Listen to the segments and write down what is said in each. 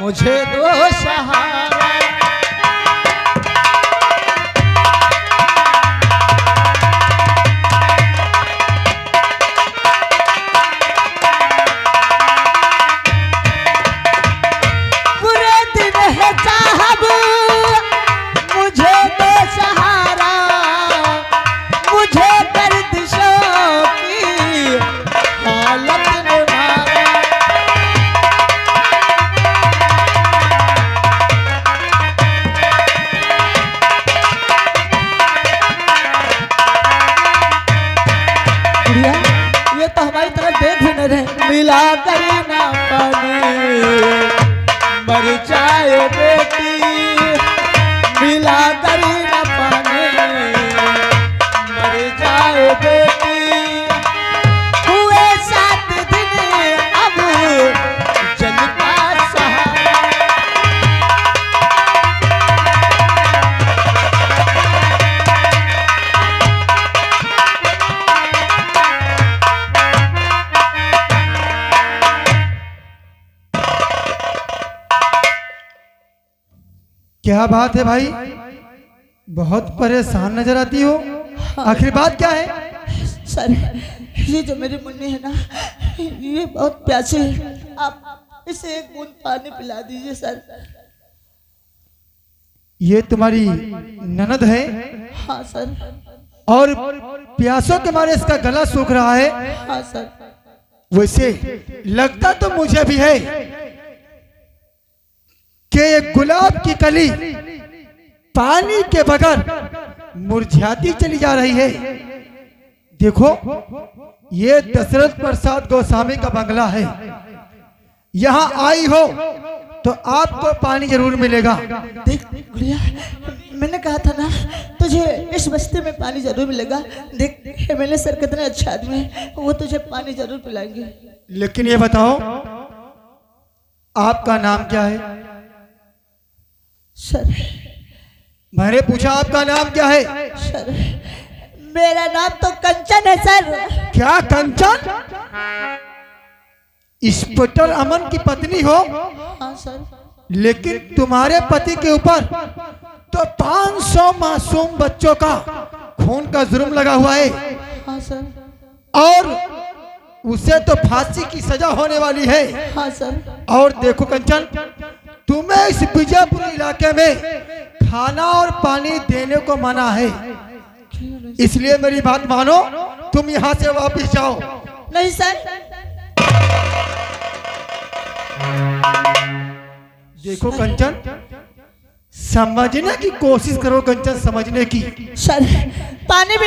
मुझे दो सहारा। बुरे दिन है साहब मुझे दो सहारा, मुझे गर्दिशों की हालत ने मारा। ये तो हमारी तरफ देख भी नहीं रहे। मिला करी ना पानी मर जाए बेटी, मिला करी ना पानी मर जाए बेटी। हुए 7 दिन अब जल का सहारा। क्या बात है भाई, बहुत परेशान नजर आती हो। आखिर बात क्या है? सर ये जो मेरी मुन्नी है ना, ये बहुत प्यासी है। आप इसे एक बूंद पानी पिला दीजिए सर। ये तुम्हारी ननद है हाँ सर। और प्यासों के मारे इसका गला सूख रहा है। हाँ सर। वैसे लगता तो मुझे भी है कि ये गुलाब की कली पानी के बगैर मुरझाती चली जा रही है। देखो ये दशरथ प्रसाद गोस्वामी का बंगला है। यहाँ आई हो तो आपको पानी जरूर मिलेगा। देख गुड़िया, मैंने कहा था ना तुझे इस बस्ती में पानी जरूर मिलेगा। देख एमएलए सर कितने अच्छे आदमी हैं, वो तुझे पानी जरूर पिलाएंगे। लेकिन ये बताओ आपका नाम क्या है? सर मैंने पूछा आपका नाम क्या है? सर मेरा नाम तो कंचन है सर। क्या कंचन? इंस्पेक्टर अमन की पत्नी हो? हाँ सर। लेकिन तुम्हारे पति के ऊपर तो 500 मासूम बच्चों का खून का जुर्म लगा हुआ है। हाँ सर। और उसे तो फांसी की सजा होने वाली है। हाँ सर। और देखो कंचन, तुम्हें इस बीजापुर इलाके में खाना और पानी देने को मना है। इसलिए मेरी बात मानो, तुम यहाँ से वापस जाओ। नहीं सर। देखो कंचन, समझने की कोशिश करो कंचन, समझने की। सर पानी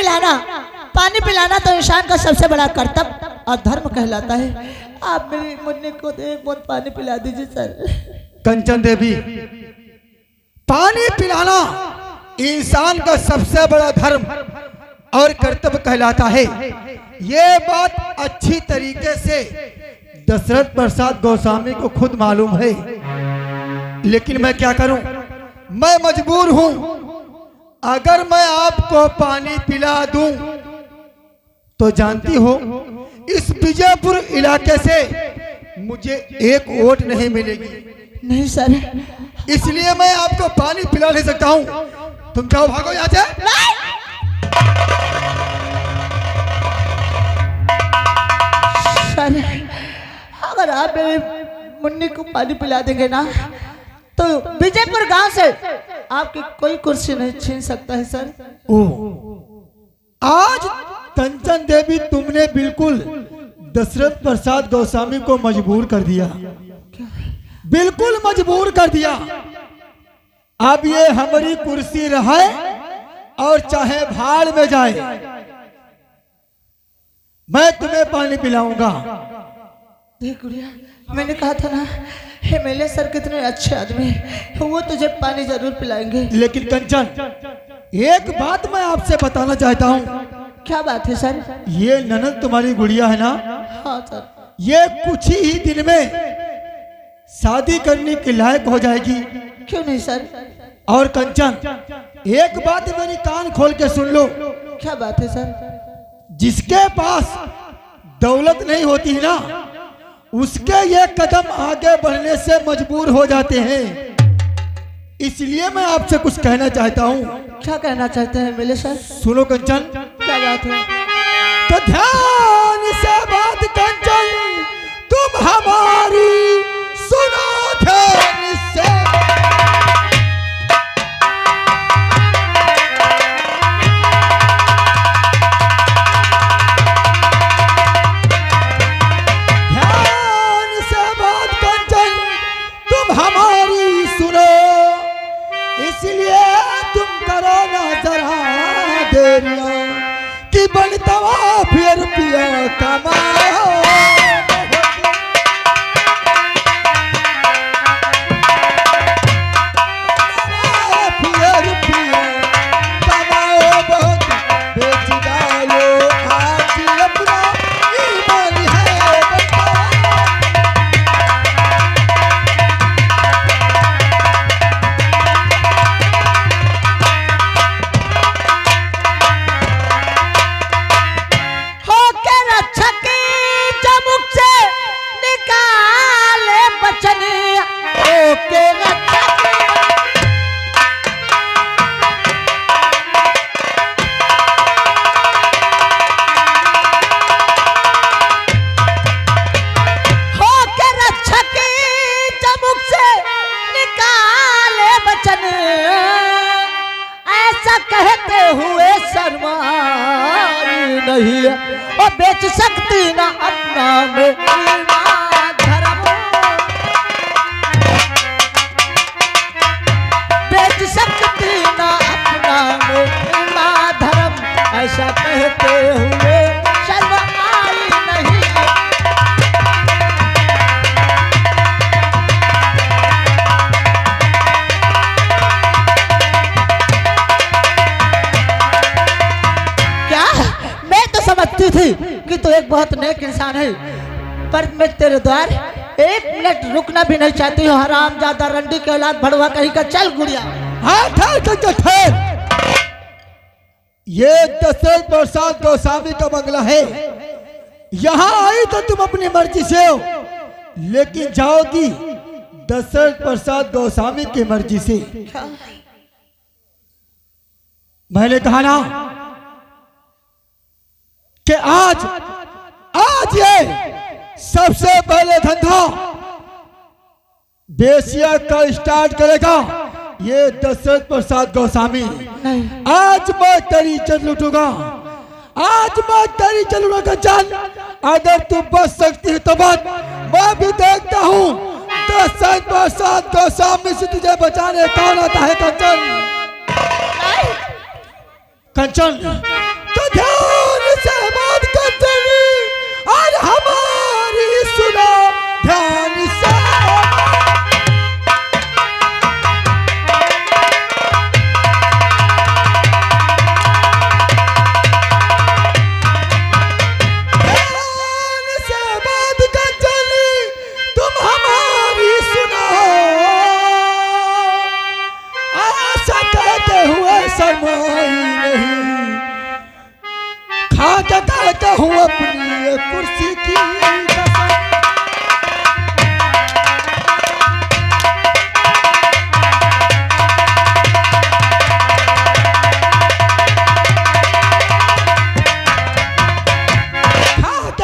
पिलाना तो इंसान का सबसे बड़ा कर्तव्य और धर्म कहलाता है। आप मेरी मुन्नी को एक बूंद पानी पिला दीजिए सर। कंचन देवी, पानी पिलाना इंसान का सबसे बड़ा धर्म और कर्तव्य कहलाता है। ये बात अच्छी तरीके से दशरथ प्रसाद गोस्वामी को खुद मालूम है। लेकिन मैं क्या करूं, मैं मजबूर हूं। अगर मैं आपको पानी पिला दूं तो जानती हो इस विजयपुर इलाके से मुझे एक वोट नहीं मिलेगी। नहीं सर। इसलिए मैं आपको पानी पिला नहीं सकता हूं। तुम जाओ, भागो यहाँ से। सर अगर आप मेरी मुन्नी को पानी पिला देंगे ना तो विजयपुर गांव से आपकी कोई कुर्सी नहीं छीन सकता है सर। आज कंचन देवी तुमने बिल्कुल दशरथ प्रसाद गोस्वामी को मजबूर कर दिया, बिल्कुल मजबूर कर दिया। अब ये हमारी कुर्सी रहे और चाहे भाड़ में जाए, मैं तुम्हें पानी पिलाऊंगा। देख गुड़िया, मैंने कहा था ना एमएलए सर कितने अच्छे आदमी हैं, वो तुझे पानी जरूर पिलाएंगे। लेकिन कंचन, एक बात मैं आपसे बताना चाहता हूँ। क्या बात है सर? ये ननद तुम्हारी गुड़िया है ना? हाँ सर। ये कुछ ही दिन में शादी करने के लायक हो जाएगी। क्यों नहीं सर? और कंचन, एक बात मेरी कान खोल के सुन लो। क्या बात है सर? जिसके पास दौलत नहीं होती है ना, उसके ये कदम आगे बढ़ने से मजबूर हो जाते हैं। इसलिए मैं आपसे कुछ कहना चाहता हूँ। क्या कहना चाहते हैं मेले सर? सुनो कंचन, क्या बात है? तो ध्यान से बात कंचन, तुम हमारी सुनो ध्यान से। ध्यान से बात कंचन, तुम हमारी सुनो, इसलिए तुम करो ना जरा देरिया कि बनता फिर पिया कमाओ। फिर पिया कमाओ बहुत, बेच डालो आज अपना ईमान है बताओ। होके रक्षक जमुक से निकाले बचन, होके रक्षक होके रक्षक जमुक से निकाले बचन, ऐसा कहते हुए शर्माई नहीं है और बेच सकती ना अपना मेरा धर्म, बेच सकती ना अपना मेरा धर्म, ऐसा कहते हुए शर्म आई नहीं है। क्या मैं तो समझती थी कि तू एक बहुत नेक इंसान है, पर मैं तेरे द्वार एक मिनट रुकना भी नहीं चाहती हूँ। हराम ज्यादा रंडी के औलाद भड़वा कहीं का, चल गुड़िया। हाँ ठहर कंचन ठहर, ये दशरथ प्रसाद गोस्वामी का बंगला है। यहाँ आई तो तुम अपनी मर्जी से हो, लेकिन जाओगी दशरथ प्रसाद गोस्वामी की मर्जी से। मैंने कहा ना कि आज ये सबसे पहले धंधा बेसिया का स्टार्ट करेगा ये दशरथ प्रसाद गोस्वामी। नहीं आज मैं तेरी इज्जत लूटूंगा, आज मैं तेरी इज्जत लूटूंगा कंचन। अगर तू बच सकती है तो बच, मैं भी देखता हूँ दशरथ प्रसाद गोस्वामी से तुझे बचाने कौन आता है कंचन। कंचन तो ध्यान से बात कंचन, और हमारी सुनो ध्यान से। कहता हूँ अपनी कुर्सी की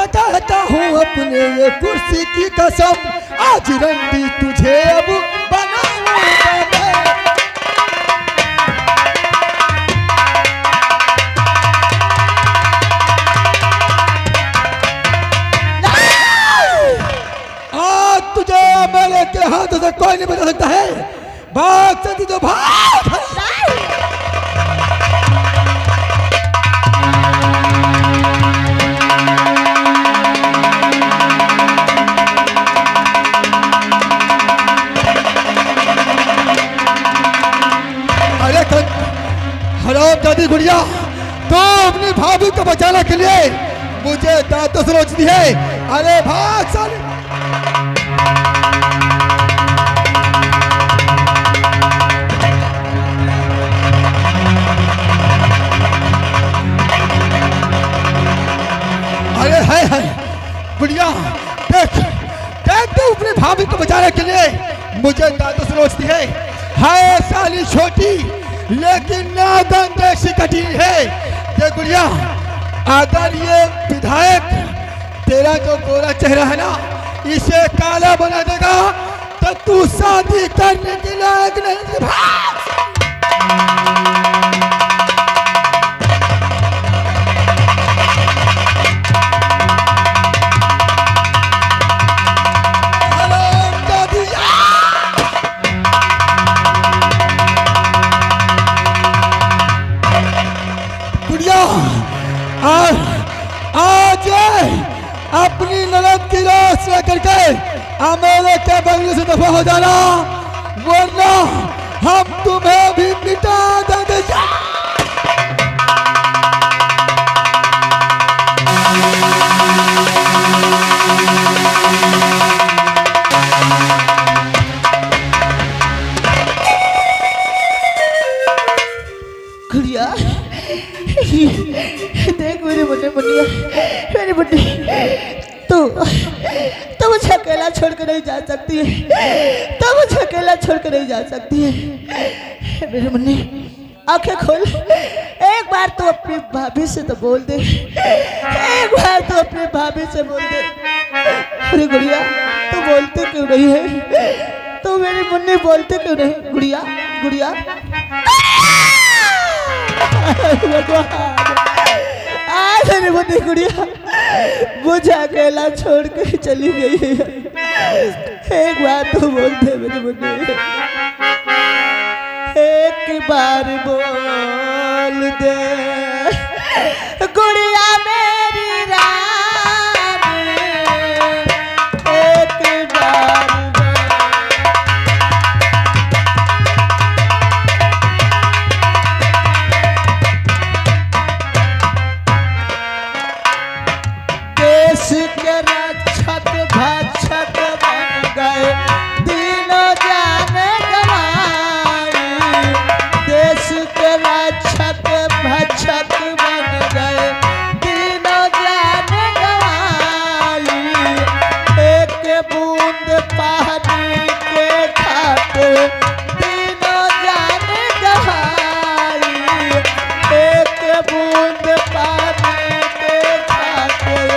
कहता हूँ अपने ये कुर्सी की कसम, आज रंडी तुझे अब बनाऊंगा मैं। मेरे के हाथों से कोई नहीं बचा सकता है। भाग सकती तो भाग। अरे हराम दादी गुड़िया, तो अपनी भाभी को बचाने के लिए मुझे दांतों से नोचती है। अरे भाग साले। है गुड़िया देख, बचाने के लिए मुझे दादू सोचती है। हाय साली छोटी लेकिन नादन जैसी कठिन है। ये गुड़िया, अगर ये विधायक तेरा जो गोरा चेहरा है ना इसे काला बना देगा तो तू शादी करने के लायक नहीं। भाग! आज अपनी ननद की लाश लेकर के मेरे के बंगले से दफा हो जाना, वरना हम तुम्हें भी मिटा देंगे। गुड़िया, देख मेरे मुन्ने मुन्निया, मेरी मुन्नी, तू मुझे अकेला छोड़ कर नहीं जा सकती है। तू मुझे अकेला छोड़ कर नहीं जा सकती है। मेरी मुन्नी, आंखें खोल। एक बार तू अपनी भाभी से तो बोल दे। एक बार तू अपनी भाभी से बोल दे। अरे गुड़िया, तू बोलती क्यों नहीं है? तू मेरी मुन्नी बोलती क्यों नहीं? गुड़िया, गुड़िया, मेरी मुन्नी गुड़िया मुझे अकेला छोड़ के चली गई है। एक बार तो बोल दे मेरी मुन्नी, एक बार बोल दे गुड़िया मेरी रानी, एक बार देश के रक्षक भक्षक बन गए तीनों जान गवाई। देश के रक्षक भक्षक बन गए तीनों जान गवाई। एक बूंद पानी के खातिर तीनों जान गवाई। एक बूंद पानी के खातिर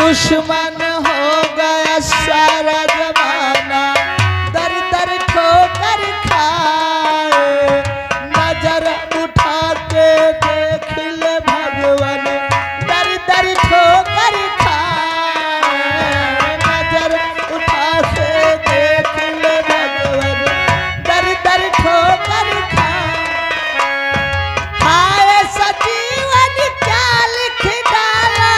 दुश्मन हो गया सारा जमाना, दर दर ठोकर खाए। नजर उठा के देख ले भगवान, दर दर ठोकर खाए। नजर उठा के देख ले भगवान, दर दर ठोकर खाए। हाय सजीवन क्या लिख डाला,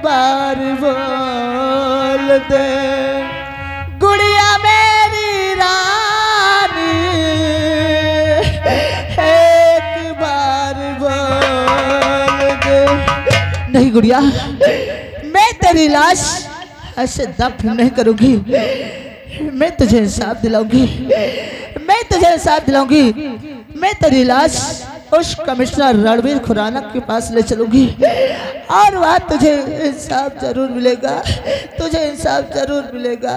बार बोल दे गुड़िया मेरी रानी, एक बार बोल दे। नहीं गुड़िया, मैं तेरी लाश ऐसे दफन नहीं करूंगी। मैं तुझे इंसाफ दिलाऊंगी, मैं तुझे इंसाफ दिलाऊंगी। मैं तेरी लाश उस कमिश्नर रणवीर खुराना के पास ले चलूंगी और वहाँ तुझे इंसाफ जरूर मिलेगा, तुझे इंसाफ जरूर मिलेगा।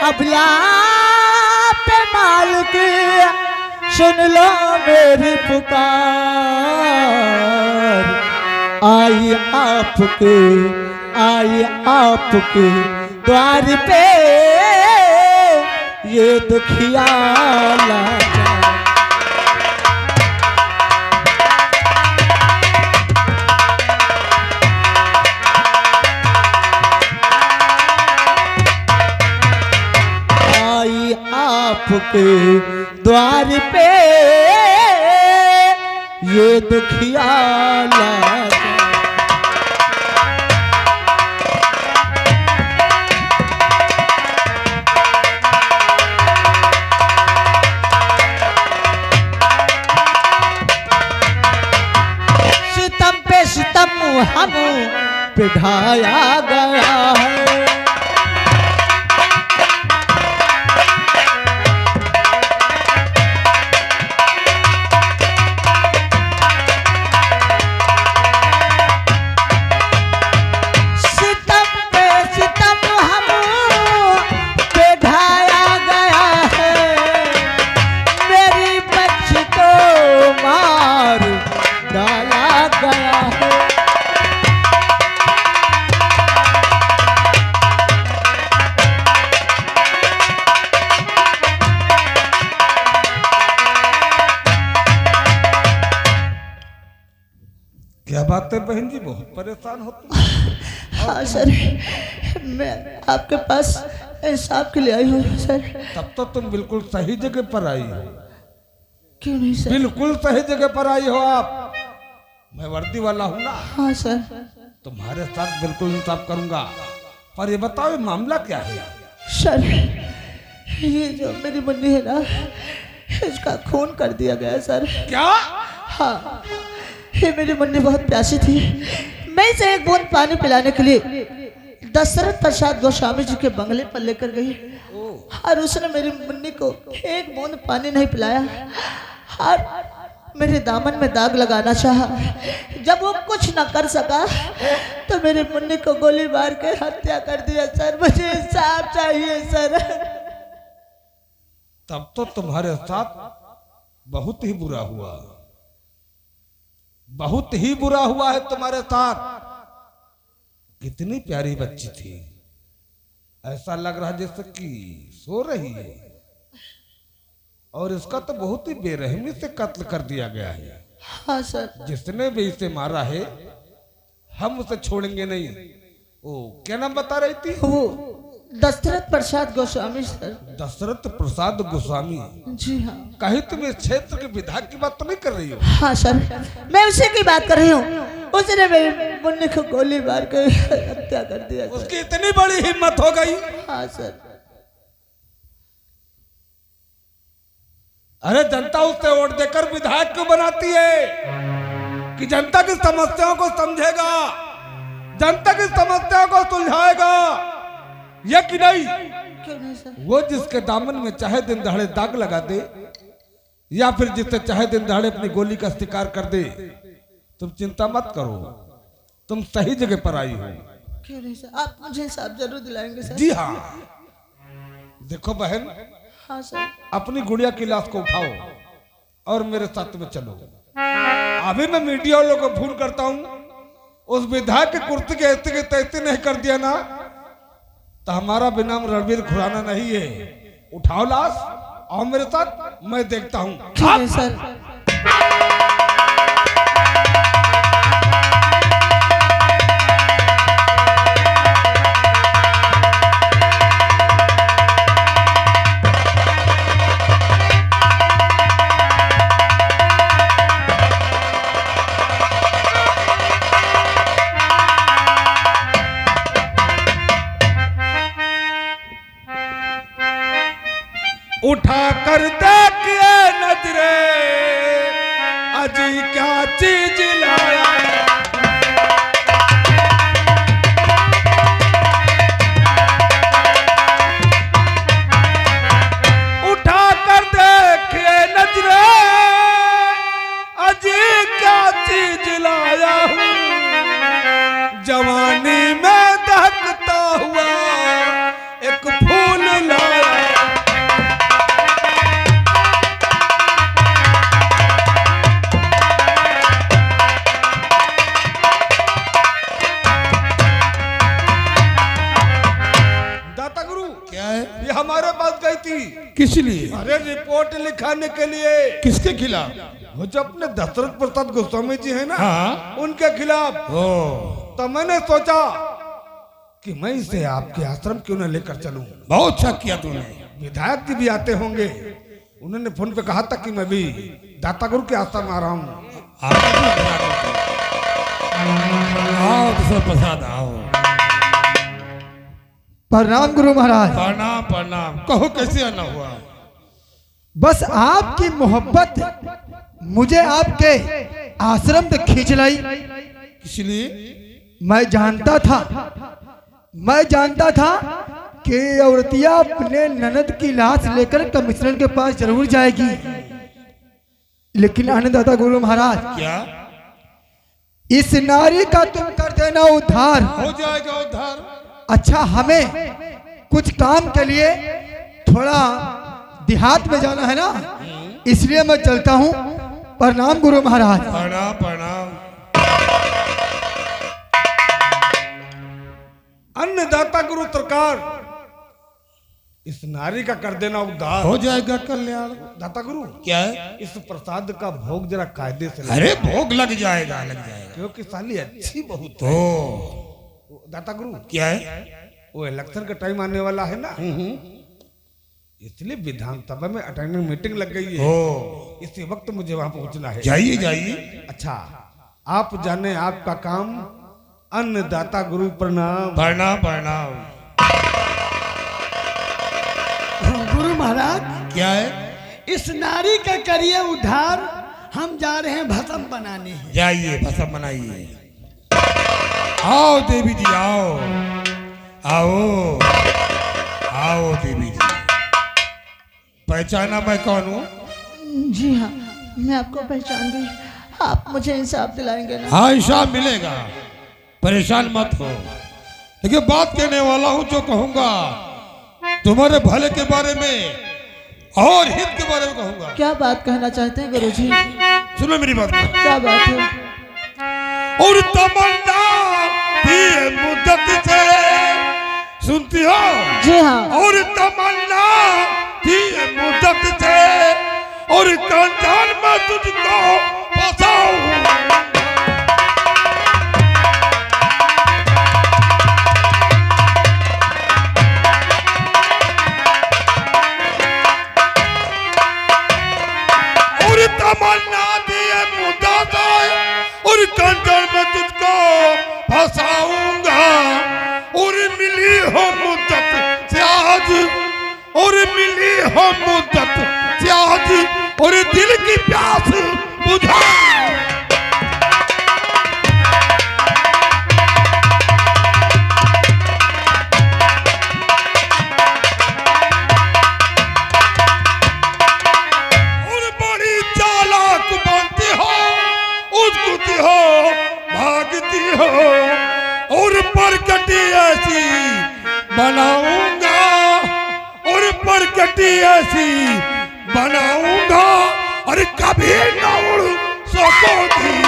अबला पे मालिक सुन लो मेरी पुकार, आई आपके द्वार पे ये दुखिया लाचार। आपके द्वार पे ये दुखिया लाचार। सितम पे सितम हम पे ढाया गया है, क्या बात है बहन जी, बहुत परेशान होती। हाँ सर, मैं आपके पास इंसाफ के लिए आई हूँ सर। तब तो तुम बिल्कुल सही जगह पर आई हो। क्यों नहीं सर? बिल्कुल सही जगह पर आई हो आप। मैं वर्दी वाला हूँ ना। हाँ सर। तुम्हारे साथ बिल्कुल इंसाफ करूंगा, पर ये बताओ ये मामला क्या है? सर, ये जो मेरी मुन्नी है ना, इसका खून कर दिया गया सर। क्या? हाँ, ये मेरी मुन्नी बहुत प्यासी थी। मैं इसे एक बूंद पानी पिलाने के लिए दशरथ प्रसाद गोस्वामी जी के बंगले पर लेकर गई और उसने मेरी मुन्नी को एक बूंद पानी नहीं पिलाया और मेरे दामन में दाग लगाना चाहा। जब वो कुछ न कर सका तो मेरी मुन्नी को गोली मार के हत्या कर दिया सर। मुझे इंसाफ चाहिए सर। तब तो तुम्हारे साथ बहुत ही बुरा हुआ, बहुत ही बुरा हुआ है तुम्हारे साथ। कितनी प्यारी बच्ची थी, ऐसा लग रहा जैसे कि सो रही है, और इसका तो बहुत ही बेरहमी से कत्ल कर दिया गया है। हाँ सर। जिसने भी इसे मारा है हम उसे छोड़ेंगे नहीं। ओ, क्या नाम बता रही थी? वो दशरथ प्रसाद गोस्वामी सर। दशरथ प्रसाद गोस्वामी? जी हाँ। कहीं तुम इस क्षेत्र के विधायक की बात तो नहीं कर रही हो? हाँ सर, मैं उसी की बात कर रही हूँ। उसने मेरी मुन्नी को गोली मार के हत्या कर दिया सर। उसकी इतनी बड़ी हिम्मत हो गई? हाँ सर। अरे जनता उससे वोट देकर विधायक क्यों बनाती है? कि जनता की समस्याओं को समझेगा, जनता की समस्याओं को सुलझाएगा, ये कि नहीं? क्यों नहीं सर? वो जिसके दामन में चाहे दिन दहाड़े दाग लगा दे या फिर जिससे चाहे दिन दहाड़े अपनी गोली का शिकार कर दे, तुम चिंता मत करो, तुम सही जगह पर आई हो। क्यों नहीं सर? आप मुझे इंसाफ जरूर दिलाएंगे सर। जी हाँ। देखो बहन, हाँ सर। अपनी गुड़िया की लाश को उठाओ और मेरे साथ में चलो। अभी मैं मीडिया वालों को फोन करता हूँ उस विधायक के कुर्ते के ऐसे के तैसे नहीं कर दिया ना, तो हमारा भी नाम रणवीर खुराना नहीं है। उठाओ लाश, आओ मेरे साथ, मैं देखता हूँ। ठीक है सर। उठा कर देखिए नजरे, अजी क्या चीज लाया। उठा कर देखिए नजरे, अजी क्या चीज लाया हूँ। जवानी में दहकता हुआ एक फूल लाया। ये हमारे पास गई थी। किस लिए? अरे रिपोर्ट लिखाने के लिए। किसके खिलाफ? वो जो अपने दशरथ प्रसाद गोस्वामी जी है ना, हाँ? उनके खिलाफ। तो मैंने सोचा कि मैं इसे आपके आश्रम क्यों न लेकर चलूं। बहुत अच्छा किया तूने। विधायक जी भी आते होंगे, उन्होंने फोन पे कहा था कि मैं भी दाता गुरु के आश्रम आ रहा हूँ। आओ दशरथ प्रसाद आओ। प्रणाम गुरु महाराज। प्रणाम प्रणाम। कहो कैसे आना हुआ? बस आपकी मोहब्बत मुझे आपके आश्रम तक खींच लाई। इसलिए मैं जानता था कि औरतिया अपने ननद की लाश लेकर कमिश्नर के पास जरूर जाएगी, लेकिन अन्नदाता गुरु महाराज, क्या इस नारी का तुम कर देना उद्धार। हो जाएगा उद्धार। अच्छा, हमें कुछ काम के लिए थोड़ा देहात में जाना है ना, इसलिए मैं चलता हूँ। प्रणाम गुरु महाराज। प्रणाम प्रणाम। अन्नदाता गुरु सरकार, इस नारी का कर देना उद्धार। हो जाएगा कल्याण। दाता गुरु, क्या है? इस प्रसाद का भोग जरा कायदे से अरे भोग लग जाएगा लग जाएगा, क्योंकि साली अच्छी बहुत है। ओ दाता गुरु, क्या है? वो इलेक्शन का टाइम आने वाला है ना, इसलिए विधानसभा में अटेंडिंग मीटिंग लग गई है। ओ इसी वक्त मुझे वहां पहुंचना है। जाइए जाइए। अच्छा, आप जाने आपका काम। अन्नदाता गुरु प्रणाम। प्रणाम प्रणाम। गुरु महाराज, क्या है? इस नारी का करिए उद्धार। हम जा रहे हैं भस्म बनाने। जाइए भस्म बनाइए। आओ देवी जी आओ आओ आओ देवी जी। पहचाना मैं कौन हूँ? जी हाँ, मैं आपको पहचान गई। आप मुझे इंसाफ दिलाएंगे ना? हाँ इंसाफ मिलेगा, परेशान मत हो। लेकिन बात कहने वाला हूँ जो कहूँगा तुम्हारे भले के बारे में और हित के बारे में कहूँगा। क्या बात कहना चाहते हैं गुरुजी? सुनो मेरी बात। क्या बात है? और तमन्ना भी मुद्दत से सुनती हो? जी हाँ। और तमन्ना भी मुद्दत से, और कंचन में तुझको फंसाऊं। और तमन्ना दिए मुद्दत है, और कंचन में तुझको फंसाऊंगा। और मिली हो मुद्दत से आज, और मिली हो मुद्दत से आज, और दिल की प्यास बुझा। और बड़ी चालाक बनती हो, उठती हो, भागती हो, और परकटी ऐसी बनाऊंगा, और परकटी ऐसी बनाऊंगा, और कभी न उड़ सकोगी।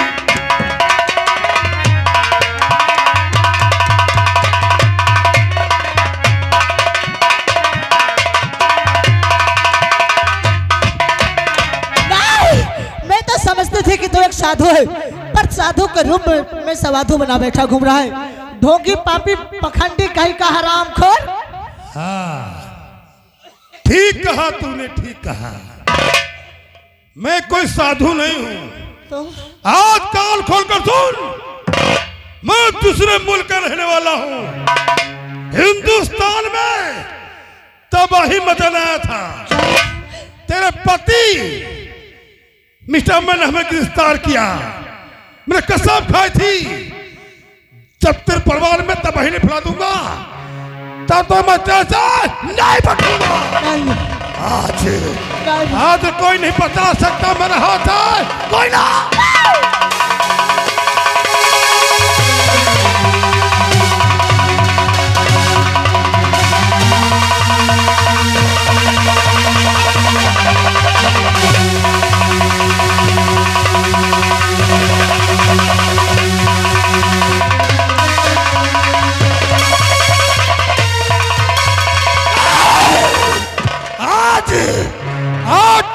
साधु है, पर साधु के रूप में साधु बना बैठा घूम रहा है। ढोंगी पापी पखंडी कहीं का हराम खोर। हाँ, ठीक कहा तूने, ठीक कहा। मैं कोई साधु नहीं हूं। तो आज कान खोलकर सुन, मैं दूसरे मुल्क का रहने वाला हूं। हिंदुस्तान में तबाही मचाया था। तेरे पति मिस्टर अमन ने हमें गिरफ्तार किया। मैंने कसम खाई थी, जब तेरे परिवार में तबाही नहीं फैला दूंगा तब तो मैं जैसा नहीं बचूंगा। आज कोई नहीं बचा सकता मेरा हाथ है, कोई ना।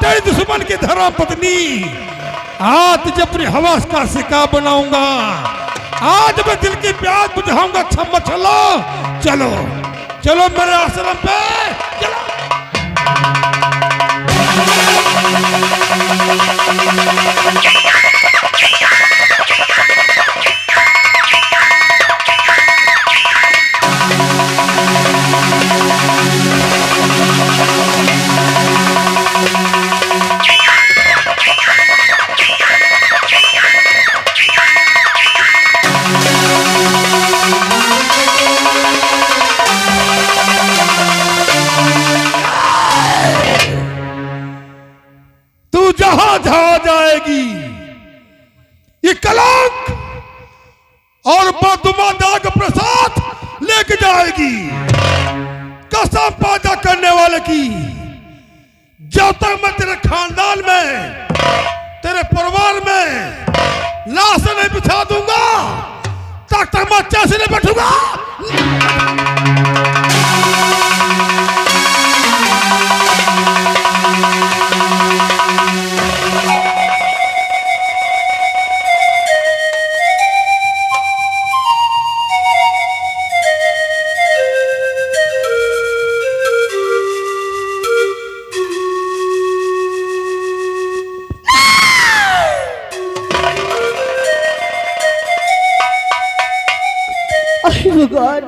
आज दुश्मन की धर्म पत्नी, आज जब अपनी हवस का शिकार बनाऊंगा, आज मैं दिल की प्यास बुझाऊंगा। क्षमा चलो चलो चलो मेरे आश्रम पे चलो। जहां जहां जाएगी ये कलंक और बदुमा दाग प्रसाद लेके जाएगी। कसम वादा करने वाले की, जब तक मैं तेरे खानदान में, तेरे परिवार में लाश नहीं बिछा दूंगा तब तक मैं कैसे नहीं बैठूंगा। भगवान,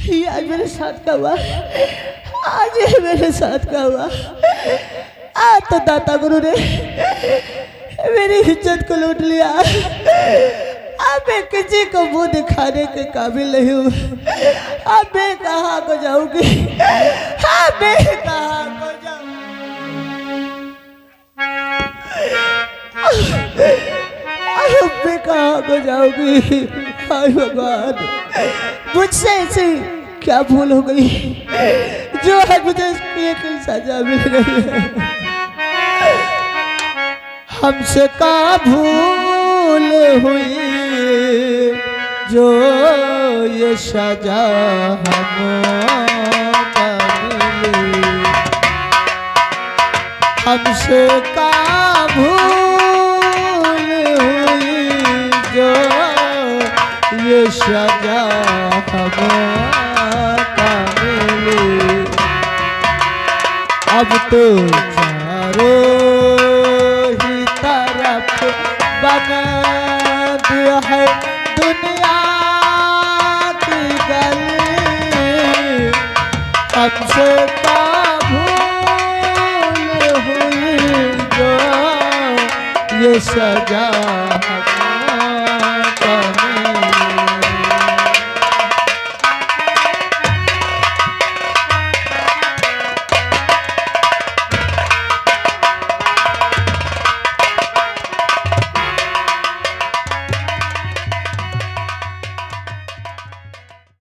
ये आज मेरे साथ का हुआ, आज ये मेरे साथ का हुआ। आज तो दाता गुरु ने मेरी इज्जत को लूट लिया। अब मैं किसी को मुंह दिखाने के काबिल नहीं हूँ। अब मैं कहाँ को जाऊंगी, अब मैं कहाँ को जाऊंगी, अब मैं कहाँ को जाऊंगी। हाय भगवान, मुझसे ऐसी क्या भूल हो गई जो है मुझे इसकी एक सजा मिल रही है। हमसे का भूल हुई जो ये सजा हमको मिली। हमसे का भूल हुई जो ये सजा हमको मिली। अब तो चारों ही तरफ बंद है दुनिया की गली। हमसे का भूल हुई जो ये सजा